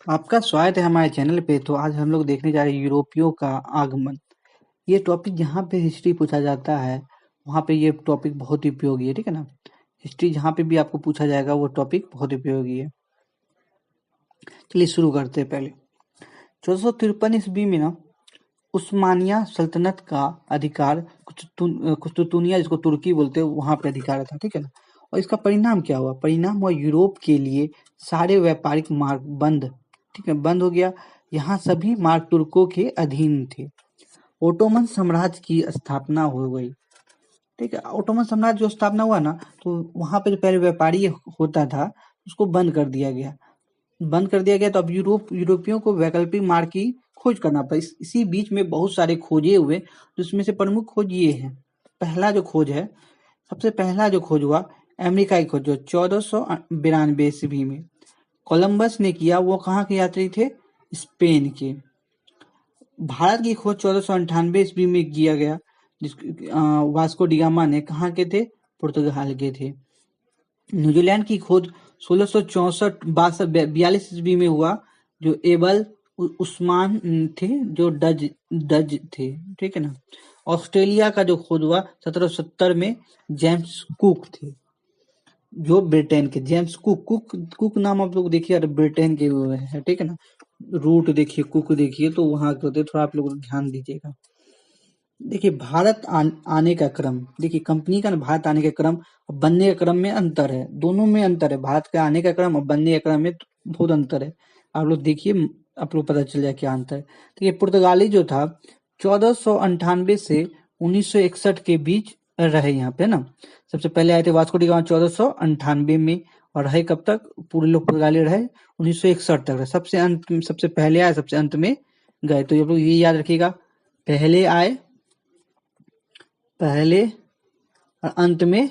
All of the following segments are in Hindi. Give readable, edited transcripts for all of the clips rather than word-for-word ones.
आपका स्वागत है हमारे चैनल पे। तो आज हम लोग देखने जा रहे हैं यूरोपियों का आगमन। ये टॉपिक जहाँ पे हिस्ट्री पूछा जाता है वहाँ पे ये टॉपिक बहुत ही उपयोगी है, ठीक है ना। हिस्ट्री जहाँ पे भी आपको पूछा जाएगा वो टॉपिक बहुत उपयोगी है। चलिए शुरू करते हैं। पहले 1453 ईस्वी में ना उस्मानिया सल्तनत का अधिकार कुस्तुतुनिया, जिसको तुर्की बोलते हैं, वहां पे अधिकार था, ठीक है ना। और इसका परिणाम क्या हुआ? परिणाम हुआ यूरोप के लिए सारे व्यापारिक मार्ग बंद, ठीक है, बंद हो गया। यहाँ सभी मार्ग तुर्कों के अधीन थे। ओटोमन साम्राज्य की स्थापना हो गई, ठीक है। ओटोमन साम्राज्य जो स्थापना हुआ ना, तो वहां पे जो पहले व्यापारी होता था उसको बंद कर दिया गया। तो अब यूरोपियों को वैकल्पिक मार्ग की खोज करना पड़ा। इसी बीच में बहुत सारे खोजे हुए, जिसमें से प्रमुख खोज ये है। पहला जो खोज है, सबसे पहला जो खोज हुआ अमेरिका की खोज, जो 1492 ईस्वी में कोलंबस ने किया। वो कहाँ के यात्री थे? स्पेन के। भारत की खोज 1498 ईस्वी में किया गया, जिस वास्को डिगामा ने। कहाँ के थे? पुर्तगाल के थे। न्यूजीलैंड की खोज 1664-42 ईस्वी में हुआ, जो एबल उस्मान थे, जो डज थे, ठीक है ना। ऑस्ट्रेलिया का जो खोज हुआ 1770 में जेम्स कुक थे, जो ब्रिटेन के। जेम्स कुक नाम आप लोग देखिए, और ब्रिटेन के हुए हैं, ठीक है ना। रूट देखिए, कुक देखिए, तो वहां के होते, थोड़ा आप लोग ध्यान दीजिएगा। देखिए भारत आने का क्रम, देखिए कंपनी का भारत आने का क्रम और बनने के क्रम में अंतर है। दोनों में अंतर है, भारत के आने का क्रम और बनने के क्रम में बहुत अंतर है। आप लोग देखिए, आप लोग पता चल जाए क्या अंतर है। तो ये पुर्तगाली जो था 1498 से 1961 के बीच रहे यहाँ पे ना। सबसे पहले आए थे वास्को डी गामा 1498 में, और रहे कब तक? पूरे लोग पुर्तगाली रहे 1961 तक रहे। सबसे पहले आए, सबसे अंत में गए। तो ये लोग ये याद रखिएगा, पहले आए, पहले और अंत में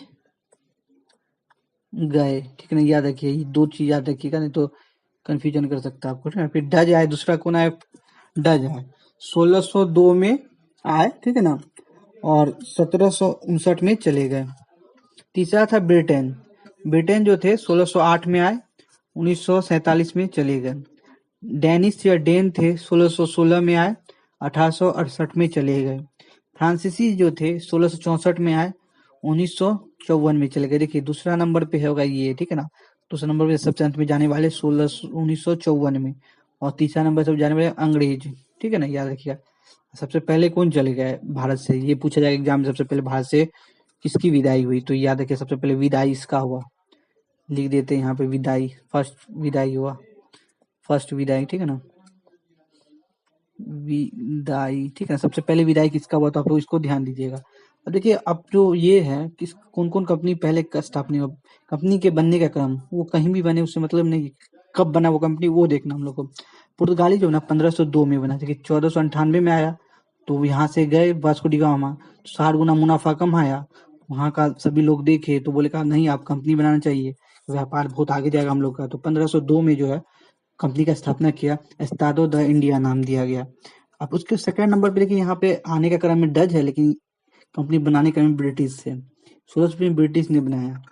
गए, ठीक है ना। याद रखिए, ये दो चीज याद रखिएगा, नहीं तो कंफ्यूजन कर सकता है आपको। फिर डज आए, दूसरा कौन आए? डज आए 1602 में आए, ठीक है ना, और 1759 में चले गए। तीसरा था ब्रिटेन। ब्रिटेन जो थे 1608 में आए, 1947 में चले गए। डेनिश या डेन थे 1616 में आए, 1868 में चले गए। फ्रांसीसी जो थे 1664 में आए, 1954 में चले गए। देखिए दूसरा नंबर पे होगा ये, ठीक है ना। दूसरा नंबर पे सबसे अंत में जाने वाले 1954 में, और तीसरा नंबर सब जाने वाले अंग्रेज, ठीक है ना, याद रखिएगा। सबसे पहले कौन चले गए भारत से? ये पूछा जाएगा एग्जाम में, सबसे पहले भारत से किसकी विदाई हुई? तो याद रखिए, सबसे पहले विदाई इसका हुआ। लिख देते हैं यहाँ पे, विदाई, फर्स्ट विदाई हुआ, फर्स्ट विदाई, ठीक है ना, विदाई, ठीक है। सबसे पहले विदाई किसका हुआ? तो आप लोग इसको ध्यान दीजिएगा। अब देखिए, अब जो ये है किस कौन कौन कंपनी पहले स्थापना, कंपनी के बनने का क्रम, वो कहीं भी बने उससे मतलब नहीं, कब बना वो कंपनी वो देखना हम लोग को। पुर्तगाली जो ना 1502 में बना, देखिए 1498 में आया, तो यहाँ से गए वास्को डी गामा, 60 गुना मुनाफा कम आया। वहाँ का सभी लोग देखे तो बोले, कहा नहीं, आप कंपनी बनाना चाहिए, व्यापार बहुत आगे जाएगा हम लोग का। तो 1502 में जो है कंपनी का स्थापना किया, एस्टाडो द इंडिया नाम दिया गया। अब उसके सेकंड नंबर पे देखिए, यहाँ पे आने का क्रम में डच है, लेकिन कंपनी बनाने का क्रम ब्रिटिश है। 16वीं में ब्रिटिश ने बनाया।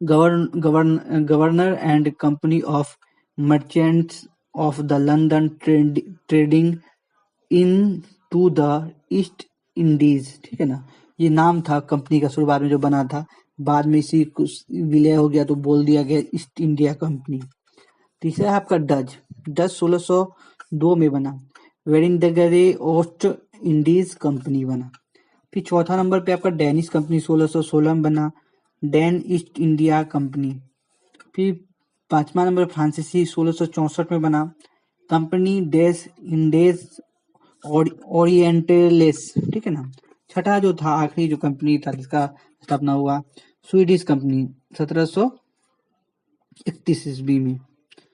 Governor and company of merchants of the London trading into the East Indies, ठीक है ना। ये नाम था कंपनी का शुरुआत में जो बना था, बाद में इसी कुछ विलय हो गया तो बोल दिया गया ईस्ट इंडिया कंपनी। तीसरा है आपका डच। डच 1602 में बना, वेरिंगडगरे ओस्ट इंडीज कंपनी बना। फिर चौथा नंबर पे आपका डेनिश कंपनी 1616 में बना, डैन ईस्ट इंडिया कंपनी। फिर पांचवा नंबर फ्रांसीसी 1664 में बना, कंपनी डेस इंडेस ओरिएंटलेस, ठीक है ना। छठा जो था, आखिरी जो कंपनी था जिसका स्थापना हुआ, स्वीडिश कंपनी 1731 ईस्वी में।